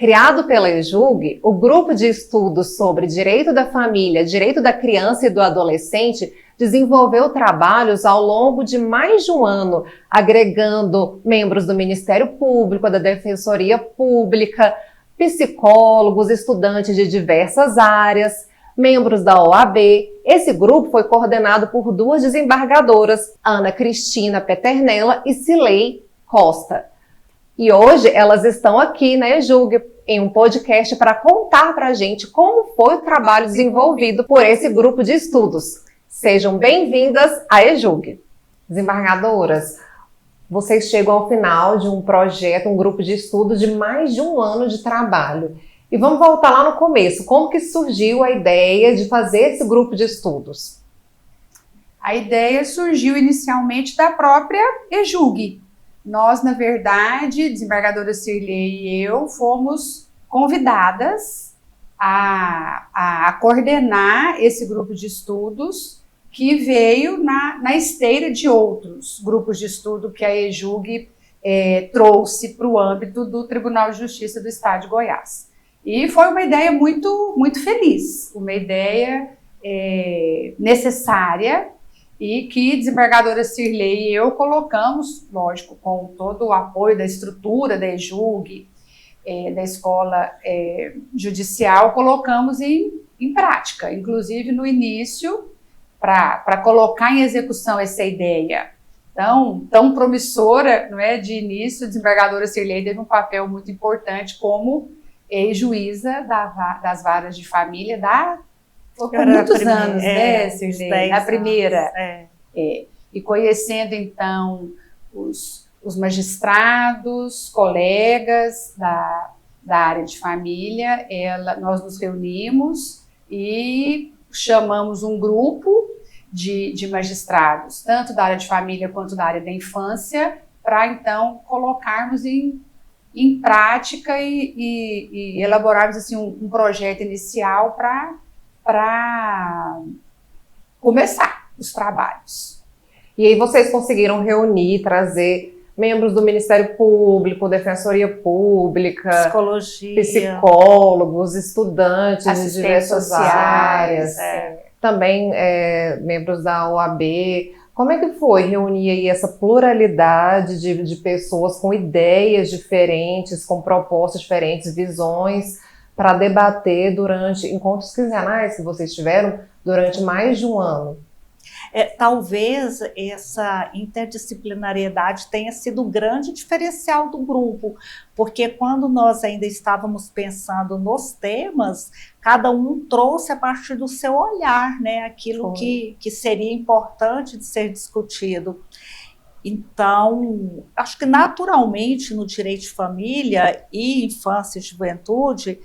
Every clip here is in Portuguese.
Criado pela EJUG, o grupo de estudos sobre direito da família, direito da criança e do adolescente desenvolveu trabalhos ao longo de mais de um ano, agregando membros do Ministério Público, da Defensoria Pública, psicólogos, estudantes de diversas áreas, membros da OAB. Esse grupo foi coordenado por duas desembargadoras, Ana Cristina Peternella e Cilei Costa. E hoje elas estão aqui na EJUG, em um podcast para contar para a gente como foi o trabalho desenvolvido por esse grupo de estudos. Sejam bem-vindas à EJUG. Desembargadoras, vocês chegam ao final de um projeto, um grupo de estudos de mais de um ano de trabalho. E vamos voltar lá no começo. Como que surgiu a ideia de fazer esse grupo de estudos? A ideia surgiu inicialmente da própria EJUG. Nós, na verdade, desembargadora Cirlei e eu, fomos convidadas a coordenar esse grupo de estudos que veio na esteira de outros grupos de estudo que a EJUG trouxe para o âmbito do Tribunal de Justiça do Estado de Goiás. E foi uma ideia muito, muito feliz, uma ideia necessária, e que desembargadora Cirlei e eu colocamos, lógico, com todo o apoio da estrutura da EJUG, da escola judicial, colocamos em prática, inclusive no início, para colocar em execução essa ideia tão promissora, não é, de início. A desembargadora Cirlei teve um papel muito importante como juíza das varas de família por muitos anos, né, Cirlei? Na primeira. E conhecendo, então, os magistrados, colegas da área de família, nós nos reunimos e chamamos um grupo de magistrados, tanto da área de família quanto da área da infância, para, então, colocarmos em prática e elaborarmos assim, um projeto inicial para começar os trabalhos. E aí vocês conseguiram reunir, trazer membros do Ministério Público, Defensoria Pública, psicologia, psicólogos, estudantes de diversas sociais, áreas, também membros da OAB. Como é que foi reunir aí essa pluralidade de pessoas com ideias diferentes, com propostas diferentes, visões, para debater durante encontros quinzenais que vocês tiveram durante mais de um ano? Talvez essa interdisciplinariedade tenha sido o grande diferencial do grupo, porque quando nós ainda estávamos pensando nos temas, cada um trouxe a partir do seu olhar, né, aquilo que seria importante de ser discutido. Então, acho que naturalmente no direito de família e infância e juventude,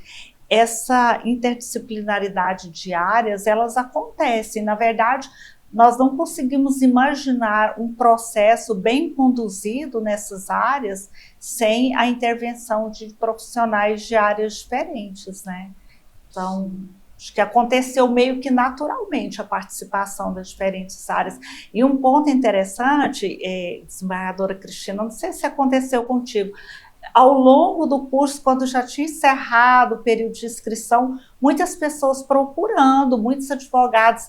essa interdisciplinaridade de áreas, elas acontecem. Na verdade, nós não conseguimos imaginar um processo bem conduzido nessas áreas sem a intervenção de profissionais de áreas diferentes, né? Então, acho que aconteceu meio que naturalmente a participação das diferentes áreas. E um ponto interessante, desembargadora Cristina, não sei se aconteceu contigo, ao longo do curso, quando já tinha encerrado o período de inscrição, muitas pessoas procurando, muitos advogados.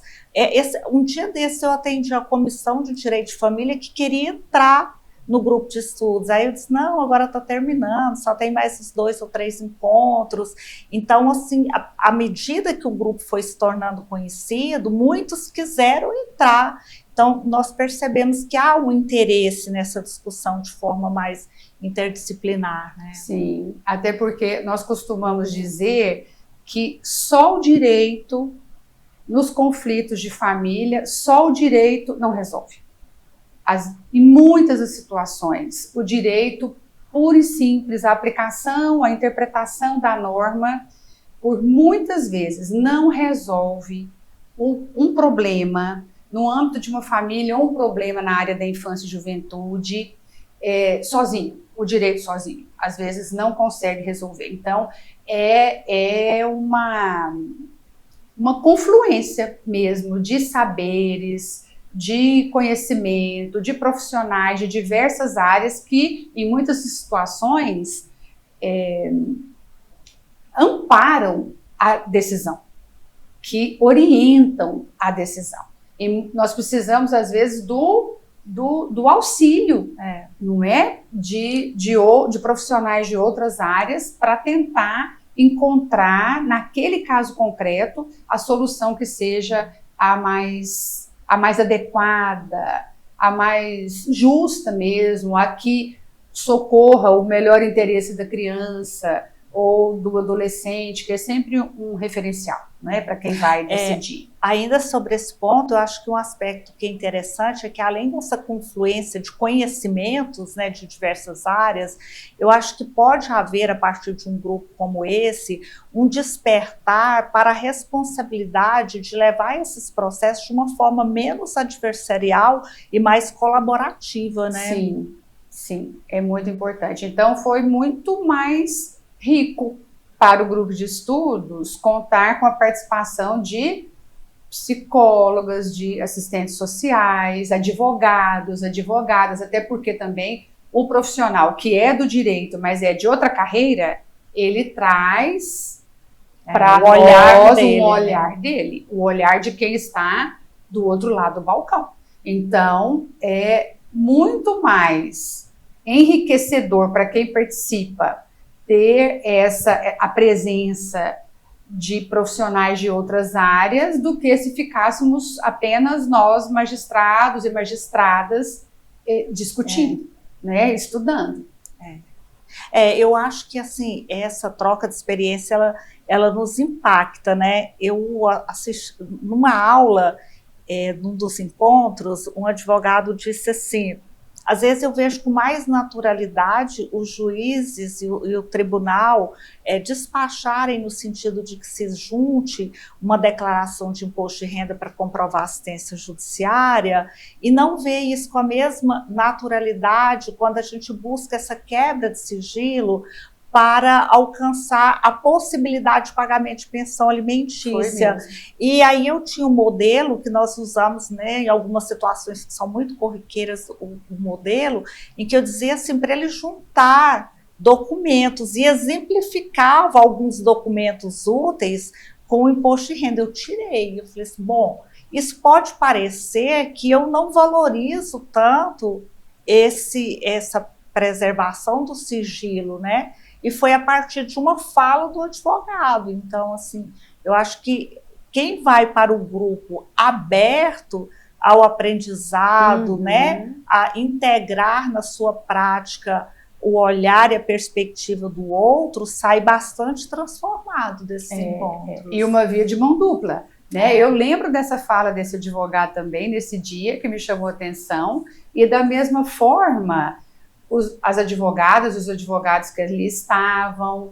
Um dia desse eu atendi a Comissão de Direito de Família que queria entrar no grupo de estudos. Aí eu disse, não, agora está terminando, só tem mais uns 2 ou 3 encontros. Então, assim, à medida que o grupo foi se tornando conhecido, muitos quiseram entrar. Então, nós percebemos que há um interesse nessa discussão de forma mais interdisciplinar, né? Sim, até porque nós costumamos dizer que só o direito, nos conflitos de família, só o direito não resolve. Em muitas das situações, o direito puro e simples, a aplicação, a interpretação da norma, por muitas vezes não resolve um problema no âmbito de uma família ou um problema na área da infância e juventude sozinho. O direito sozinho, às vezes, não consegue resolver. Então, é uma confluência mesmo de saberes, de conhecimento, de profissionais de diversas áreas que, em muitas situações, amparam a decisão, que orientam a decisão. E nós precisamos, às vezes, do auxílio, não é? De profissionais de outras áreas para tentar encontrar, naquele caso concreto, a solução que seja a mais adequada, a mais justa mesmo, a que socorra o melhor interesse da criança ou do adolescente, que é sempre um referencial, né, para quem vai decidir. Ainda sobre esse ponto, eu acho que um aspecto que é interessante é que, além dessa confluência de conhecimentos, né, de diversas áreas, eu acho que pode haver, a partir de um grupo como esse, um despertar para a responsabilidade de levar esses processos de uma forma menos adversarial e mais colaborativa, né? Sim, é muito importante. Então, foi muito mais rico para o grupo de estudos contar com a participação de psicólogas, de assistentes sociais, advogados, advogadas, até porque também o profissional que é do direito, mas é de outra carreira, ele traz para nós um olhar dele, o olhar de quem está do outro lado do balcão. Então, é muito mais enriquecedor para quem participa ter a presença de profissionais de outras áreas do que se ficássemos apenas nós, magistrados e magistradas, discutindo, né, estudando. Eu acho que, assim, essa troca de experiência, ela nos impacta, né? Eu assisti numa aula, num dos encontros, um advogado disse assim: às vezes eu vejo com mais naturalidade os juízes e o tribunal despacharem no sentido de que se junte uma declaração de imposto de renda para comprovar assistência judiciária, e não ver isso com a mesma naturalidade quando a gente busca essa quebra de sigilo para alcançar a possibilidade de pagamento de pensão alimentícia. E aí eu tinha um modelo que nós usamos, né, em algumas situações que são muito corriqueiras, o modelo, em que eu dizia assim, para ele juntar documentos, e exemplificava alguns documentos úteis com o imposto de renda. Eu tirei, eu falei assim, bom, isso pode parecer que eu não valorizo tanto essa preservação do sigilo, né? E foi a partir de uma fala do advogado. Então, assim, eu acho que quem vai para o grupo aberto ao aprendizado, né, a integrar na sua prática o olhar e a perspectiva do outro, sai bastante transformado desses encontros. E uma via de mão dupla, né? Eu lembro dessa fala desse advogado também, nesse dia, que me chamou a atenção, e da mesma forma, as advogadas, os advogados que ali estavam,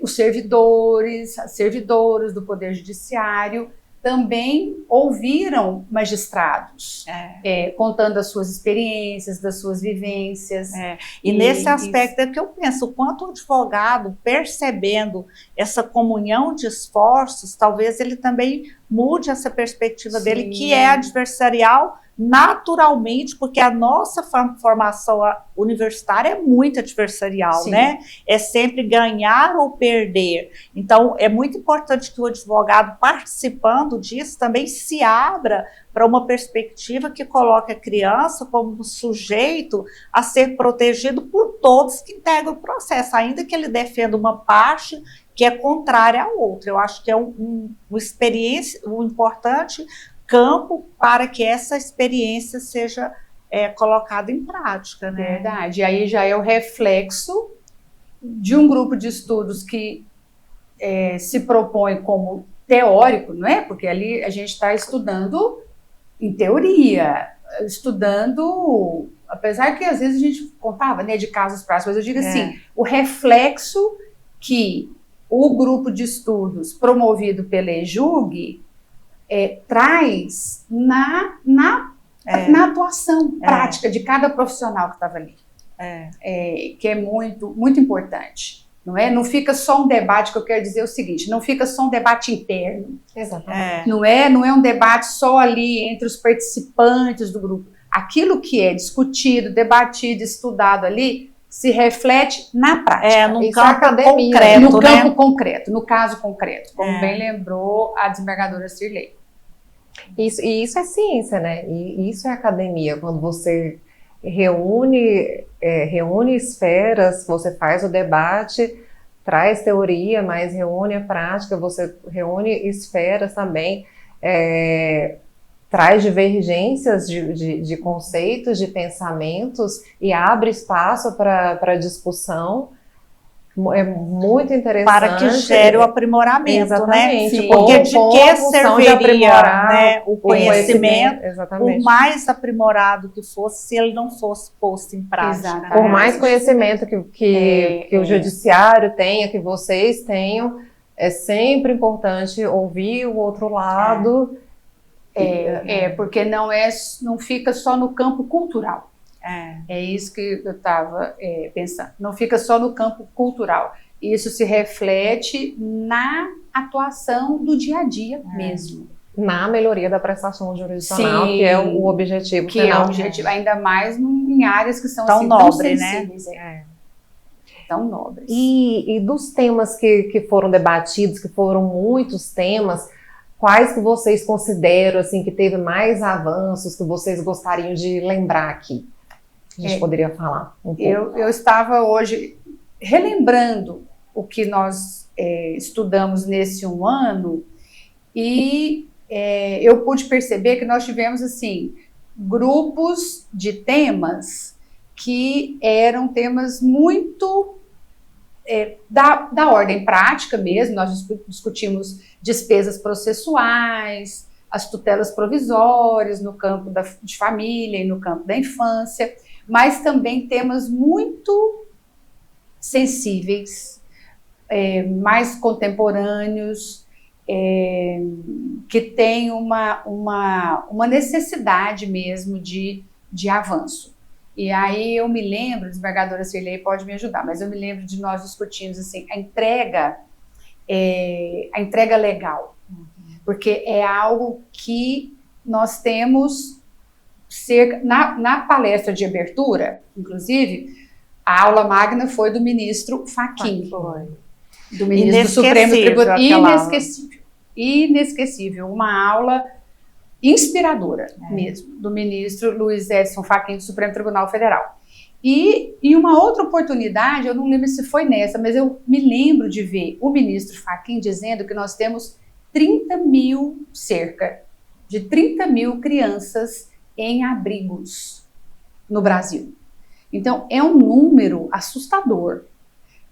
os servidores, as servidoras do Poder Judiciário, também ouviram magistrados, contando as suas experiências, das suas vivências. E nesse aspecto é que eu penso, o quanto o advogado, percebendo essa comunhão de esforços, talvez ele também mude essa perspectiva dele, que é adversarial, naturalmente, porque a nossa formação universitária é muito adversarial, né? É sempre ganhar ou perder. Então, é muito importante que o advogado, participando disso, também se abra para uma perspectiva que coloque a criança como sujeito a ser protegido por todos que integram o processo, ainda que ele defenda uma parte que é contrária à outra. Eu acho que é uma experiência, um importante campo para que essa experiência seja colocada em prática, né? Verdade. E aí já é o reflexo de um grupo de estudos que se propõe como teórico, não é? Porque ali a gente está estudando em teoria, estudando, apesar que às vezes a gente contava, né, de casos práticos, mas eu digo assim, o reflexo que o grupo de estudos promovido pela EJUG traz na atuação prática de cada profissional que estava ali, que é muito, muito importante, não é? Não fica só um debate, que eu quero dizer o seguinte, não fica só um debate interno, exatamente. Não é um debate só ali entre os participantes do grupo. Aquilo que é discutido, debatido, estudado ali, se reflete na prática. Num Isso é campo academia, concreto, no né? campo concreto, no caso concreto, como bem lembrou a desembargadora Cirlei. E isso é ciência, né? E isso é academia, quando você reúne esferas, você faz o debate, traz teoria, mas reúne a prática, você reúne esferas também, traz divergências de conceitos, de pensamentos e abre espaço para discussão. É muito interessante. Para que gere o aprimoramento, exatamente, né? Porque de que serviria, né, o conhecimento, exatamente. por mais aprimorado que fosse, se ele não fosse posto em prática. Exatamente. Por mais conhecimento que o judiciário tenha, que vocês tenham, é sempre importante ouvir o outro lado. Porque não fica só no campo cultural. É isso que eu estava pensando. Não fica só no campo cultural. Isso se reflete na atuação do dia a dia mesmo. Na melhoria da prestação jurisdicional, Sim, que é o objetivo final. É o objetivo, ainda mais em áreas que são tão assim, nobres, tão sensíveis. Tão nobres. E dos temas que foram debatidos, que foram muitos temas, quais que vocês consideram assim, que teve mais avanços, que vocês gostariam de lembrar aqui? A gente poderia falar um pouco. Eu estava hoje relembrando o que nós estudamos nesse um ano e eu pude perceber que nós tivemos assim grupos de temas que eram temas muito da ordem prática mesmo. Nós discutimos despesas processuais, as tutelas provisórias no campo de família e no campo da infância, mas também temas muito sensíveis, mais contemporâneos, que têm uma necessidade mesmo de avanço. E aí eu me lembro, a desembargadora Cirlei pode me ajudar, mas eu me lembro de nós discutirmos assim, a entrega legal, porque é algo que nós temos na palestra de abertura, inclusive, a aula magna foi do ministro Fachin, do ministro do Supremo Tribunal. Inesquecível, uma aula inspiradora mesmo, do ministro Luiz Edson Fachin, do Supremo Tribunal Federal. E uma outra oportunidade, eu não lembro se foi nessa, mas eu me lembro de ver o ministro Fachin dizendo que nós temos cerca de 30 mil crianças em abrigos no Brasil. Então, é um número assustador.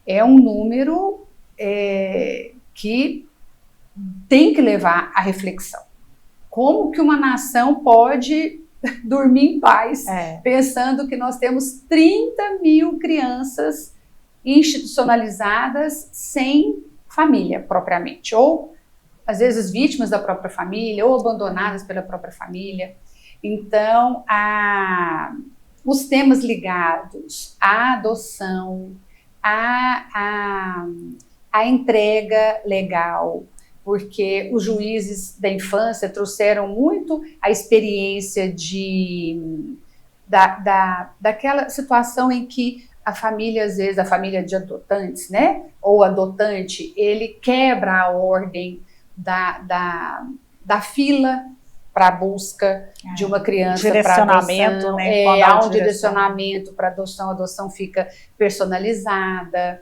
É um número que tem que levar à reflexão. Como que uma nação pode dormir em paz pensando que nós temos 30 mil crianças institucionalizadas sem família propriamente, ou às vezes vítimas da própria família, ou abandonadas pela própria família. Então, os temas ligados à adoção, à entrega legal, porque os juízes da infância trouxeram muito a experiência daquela situação em que a família, às vezes, a família de adotantes, né, ou adotante, ele quebra a ordem da fila para a busca de uma criança para adoção, né? Há um direcionamento para adoção, a adoção fica personalizada.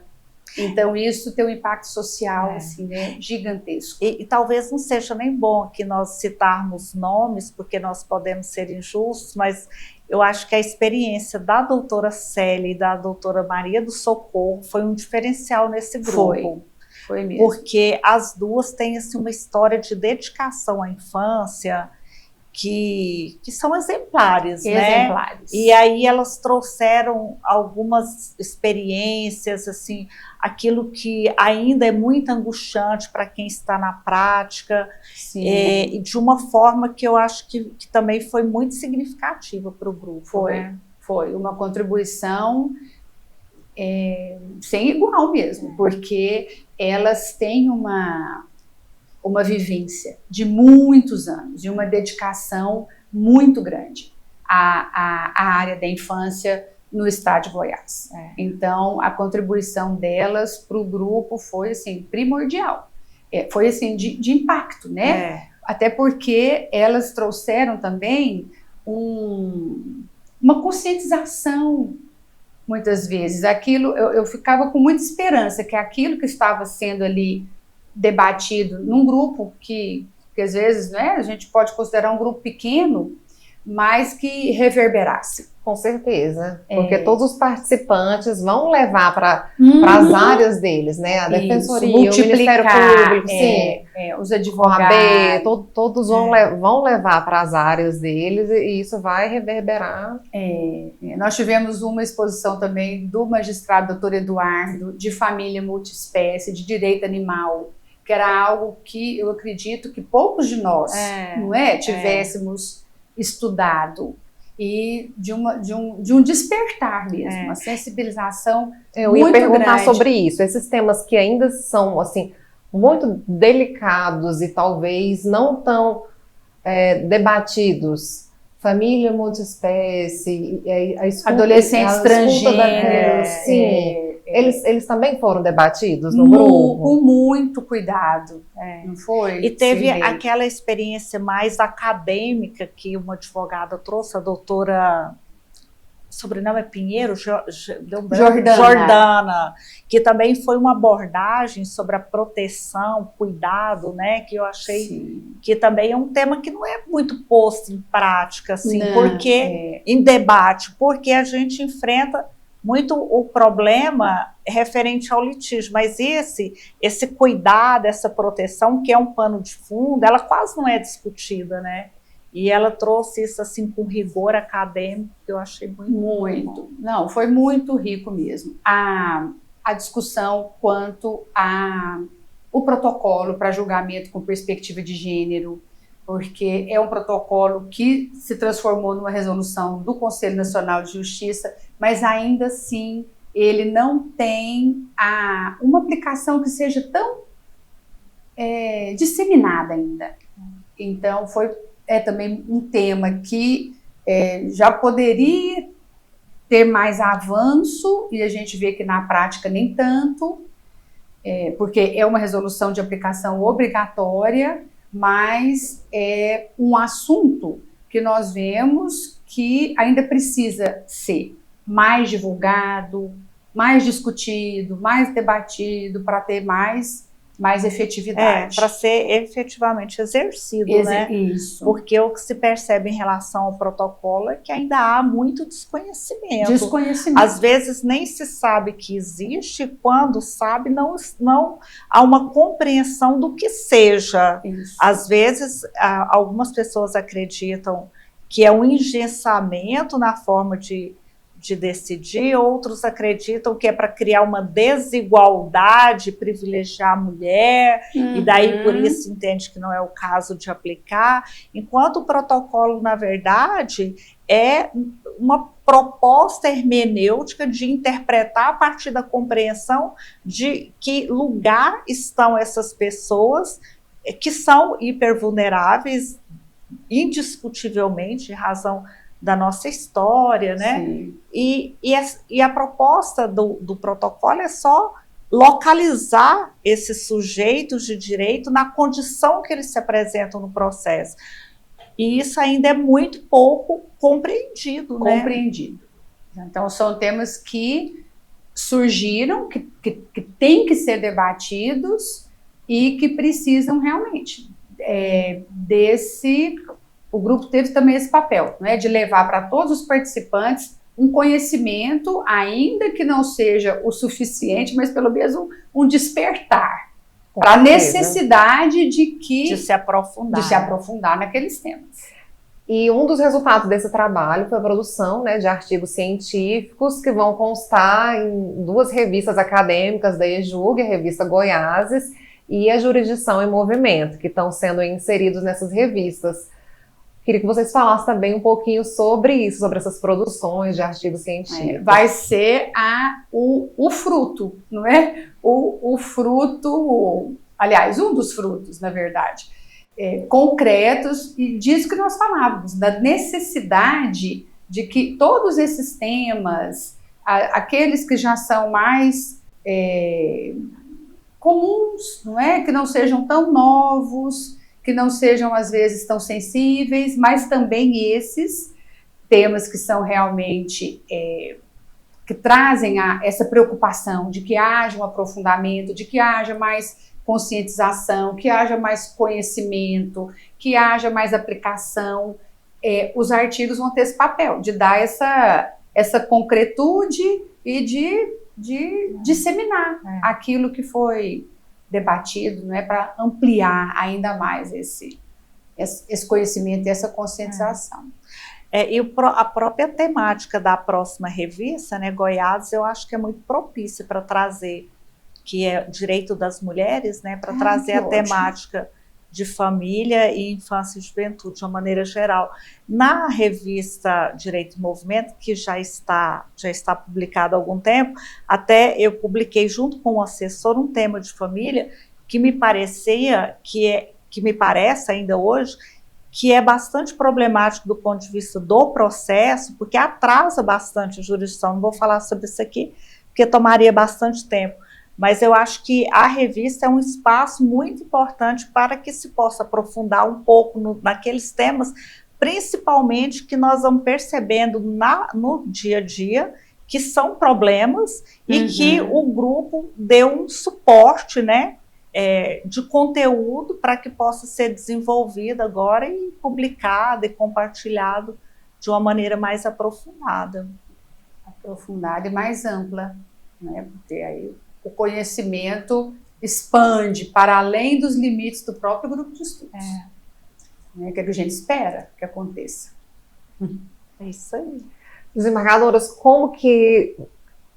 Então, isso tem um impacto social assim, né, gigantesco. E talvez não seja nem bom que nós citarmos nomes, porque nós podemos ser injustos, mas eu acho que a experiência da doutora Célia e da doutora Maria do Socorro foi um diferencial nesse grupo. Foi mesmo. Porque as duas têm assim, uma história de dedicação à infância que são exemplares, né? E aí elas trouxeram algumas experiências, assim, aquilo que ainda é muito angustiante para quem está na prática, e de uma forma que eu acho que também foi muito significativa para o grupo. Foi uma contribuição sem igual mesmo, porque elas têm uma vivência de muitos anos e uma dedicação muito grande à área da infância no estado de Goiás. Então, a contribuição delas para o grupo foi assim, primordial. Foi assim, de impacto, né? Até porque elas trouxeram também uma conscientização, muitas vezes. Aquilo, eu ficava com muita esperança que aquilo que estava sendo ali debatido num grupo que às vezes, né, a gente pode considerar um grupo pequeno, mas que reverberasse. Com certeza, porque todos os participantes vão levar para as áreas deles, né? A Defensoria, o Ministério Público, os advogados. Todos vão levar para as áreas deles e isso vai reverberar. Nós tivemos uma exposição também do magistrado Dr. Eduardo, de família multiespécie, de direito animal, que era algo que eu acredito que poucos de nós tivéssemos estudado. E de um despertar mesmo, uma sensibilização eu ia perguntar sobre isso, esses temas que ainda são assim, muito delicados e talvez não tão debatidos, família multiespécie, a escuta, adolescentes transgêneros, eles também foram debatidos no grupo? Com muito cuidado, não foi? E teve aquela experiência mais acadêmica que uma advogada trouxe, a doutora, o sobrenome é Pinheiro, Jordana, que também foi uma abordagem sobre a proteção, cuidado, né, que eu achei que também é um tema que não é muito posto em prática, assim, em debate, porque a gente enfrenta muito o problema referente ao litígio, mas esse cuidado, essa proteção, que é um pano de fundo, ela quase não é discutida, né? E ela trouxe isso assim com rigor acadêmico, que eu achei muito bom. Não, foi muito rico mesmo. A discussão quanto o protocolo para julgamento com perspectiva de gênero, porque é um protocolo que se transformou numa resolução do Conselho Nacional de Justiça, mas ainda assim ele não tem uma aplicação que seja tão disseminada ainda. Então é também um tema que já poderia ter mais avanço, e a gente vê que na prática nem tanto, porque é uma resolução de aplicação obrigatória, mas é um assunto que nós vemos que ainda precisa ser mais divulgado, mais discutido, mais debatido, para ter mais efetividade. Para ser efetivamente exercido, né? Isso. Porque o que se percebe em relação ao protocolo é que ainda há muito desconhecimento. Às vezes nem se sabe que existe, quando sabe, não há uma compreensão do que seja. Isso. Às vezes, algumas pessoas acreditam que é um engessamento na forma de decidir, outros acreditam que é para criar uma desigualdade, privilegiar a mulher, e daí por isso entende que não é o caso de aplicar, enquanto o protocolo, na verdade, é uma proposta hermenêutica de interpretar a partir da compreensão de que lugar estão essas pessoas que são hipervulneráveis, indiscutivelmente, em razão da nossa história, né? E a proposta do protocolo é só localizar esses sujeitos de direito na condição que eles se apresentam no processo. E isso ainda é muito pouco compreendido, né? Compreendido. Então, são temas que surgiram, que têm que ser debatidos e que precisam realmente O grupo teve também esse papel, né, de levar para todos os participantes um conhecimento, ainda que não seja o suficiente, mas pelo menos um despertar para a necessidade de se aprofundar naqueles temas. E um dos resultados desse trabalho foi a produção, né, de artigos científicos que vão constar em 2 revistas acadêmicas da EJUG, a revista Goiáses e a Jurisdição em Movimento, que estão sendo inseridos nessas revistas. Queria que vocês falassem também um pouquinho sobre isso, sobre essas produções de artigos científicos. Vai ser o fruto, não é? O fruto, aliás, um dos frutos, na verdade, concretos, e disso que nós falávamos, da necessidade de que todos esses temas, aqueles que já são mais comuns, não é? Que não sejam tão novos, que não sejam às vezes tão sensíveis, mas também esses temas que são realmente que trazem essa preocupação de que haja um aprofundamento, de que haja mais conscientização, que haja mais conhecimento, que haja mais aplicação. Os artigos vão ter esse papel de dar essa concretude e de disseminar aquilo que foi debatido, não é, para ampliar ainda mais esse conhecimento e essa conscientização. E a própria temática da próxima revista, né, Goiás, eu acho que é muito propícia para trazer, que é direito das mulheres, né, para trazer a temática de família e infância e juventude de uma maneira geral. Na revista Direito e Movimento, que já está publicada há algum tempo, até eu publiquei junto com o assessor um tema de família que me parecia, que me parece ainda hoje, que é bastante problemático do ponto de vista do processo, porque atrasa bastante a jurisdição. Não vou falar sobre isso aqui, porque tomaria bastante tempo. Mas eu acho que a revista é um espaço muito importante para que se possa aprofundar um pouco naqueles temas, principalmente que nós vamos percebendo no dia a dia, que são problemas e que o grupo deu um suporte, né, de conteúdo para que possa ser desenvolvido agora e publicado e compartilhado de uma maneira mais aprofundada. Aprofundada e mais ampla, né, porque aí o conhecimento expande para além dos limites do próprio grupo de estudos. Né, que é o que a gente espera que aconteça. É isso aí. Desembargadoras, como que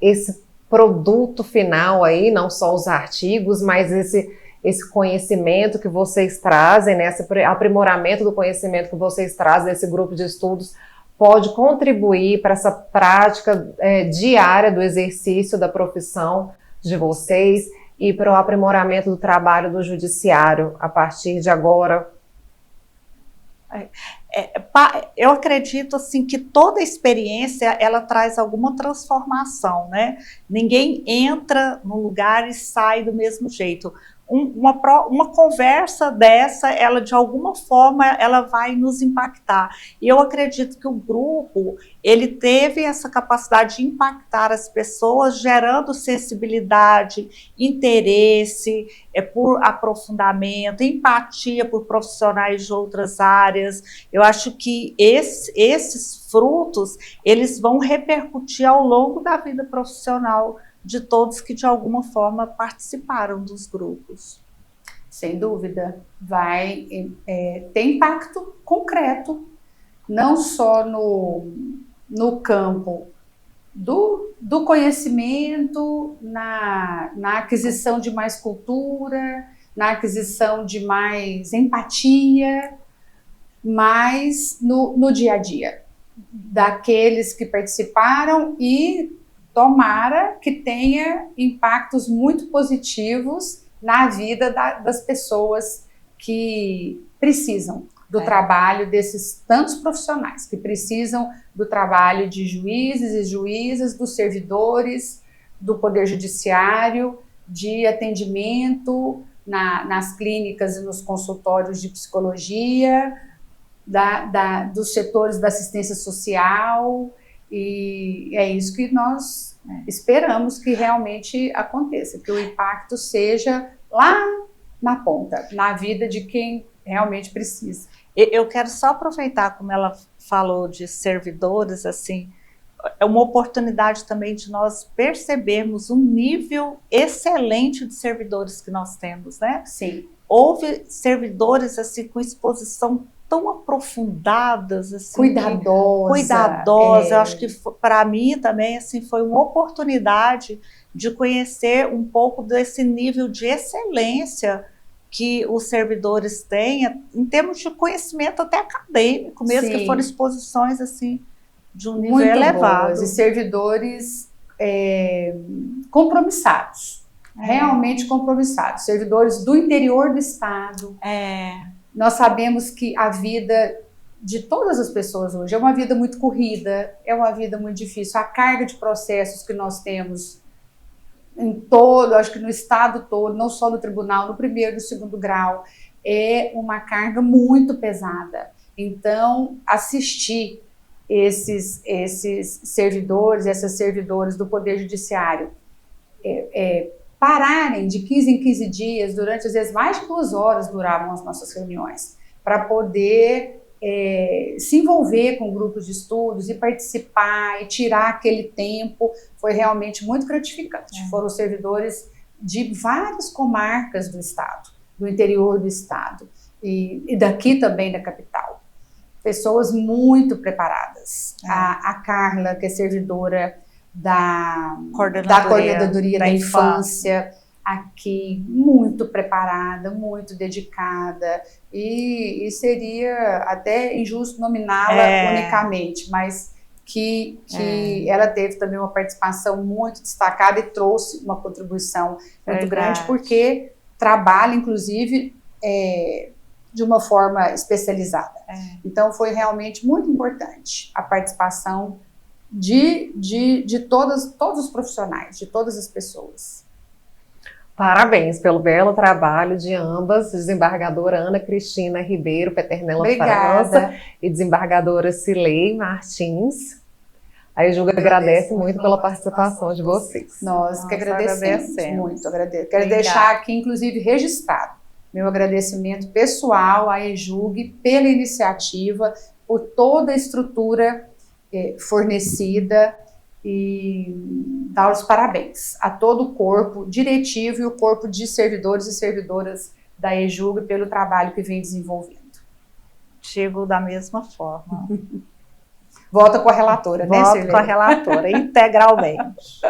esse produto final aí, não só os artigos, mas esse conhecimento que vocês trazem, né, esse aprimoramento do conhecimento que vocês trazem nesse grupo de estudos, pode contribuir para essa prática diária do exercício da profissão de vocês e para o aprimoramento do trabalho do judiciário a partir de agora? Eu acredito assim que toda experiência ela traz alguma transformação, né? Ninguém entra no lugar e sai do mesmo jeito. Uma conversa dessa, ela de alguma forma, ela vai nos impactar. E eu acredito que o grupo, ele teve essa capacidade de impactar as pessoas, gerando sensibilidade, interesse por aprofundamento, empatia por profissionais de outras áreas. Eu acho que esses frutos, eles vão repercutir ao longo da vida profissional de todos que de alguma forma participaram dos grupos. Sem dúvida, vai ter impacto concreto, não só no campo do conhecimento, na aquisição de mais cultura, na aquisição de mais empatia, mas no dia a dia daqueles que participaram e tomara que tenha impactos muito positivos na vida das pessoas que precisam do trabalho desses tantos profissionais, que precisam do trabalho de juízes e juízas, dos servidores, do Poder Judiciário, de atendimento nas clínicas e nos consultórios de psicologia, dos setores da assistência social. E é isso que nós esperamos que realmente aconteça, que o impacto seja lá na ponta, na vida de quem realmente precisa. Eu quero só aproveitar, como ela falou de servidores, assim, é uma oportunidade também de nós percebermos um nível excelente de servidores que nós temos, né? Sim. Houve servidores assim com exposição tão aprofundadas, assim, cuidadosa. Eu acho que para mim também assim foi uma oportunidade de conhecer um pouco desse nível de excelência que os servidores têm em termos de conhecimento até acadêmico, mesmo. Sim. Que foram exposições assim de um nível muito elevado. Boas, e servidores compromissados, realmente compromissados, servidores do interior do estado. Nós sabemos que a vida de todas as pessoas hoje. É uma vida muito corrida, é uma vida muito difícil. A carga de processos que nós temos em todo, acho que no estado todo, não só no tribunal, no primeiro e no segundo grau, é uma carga muito pesada. Então, assistir esses servidores, essas servidoras do Poder Judiciário pararem de 15 em 15 dias, durante às vezes mais de 2 horas duravam as nossas reuniões, para poder se envolver com grupos de estudos e participar e tirar aquele tempo, foi realmente muito gratificante. Foram servidores de várias comarcas do estado, do interior do estado e daqui também da capital. Pessoas muito preparadas. A Carla, que é servidora da Coordenadoria da Infância, aqui, muito preparada, muito dedicada, e seria até injusto nominá-la unicamente, mas que ela teve também uma participação muito destacada e trouxe uma contribuição muito grande, porque trabalha, inclusive, de uma forma especializada. Então, foi realmente muito importante a participação de todos os profissionais, de todas as pessoas. Parabéns pelo belo trabalho de ambas, desembargadora Ana Cristina Ribeiro Peternella França e desembargadora Cilei Martins. A EJUG agradece muito pela participação de vocês. Nós que agradecemos muito. Quero deixar aqui, inclusive, registrado meu agradecimento pessoal à EJUG pela iniciativa, por toda a estrutura fornecida, e dar os parabéns a todo o corpo diretivo e o corpo de servidores e servidoras da EJUG pelo trabalho que vem desenvolvendo. Digo da mesma forma. Volta com a relatora, né, Cirlei? Volto com a relatora, integralmente.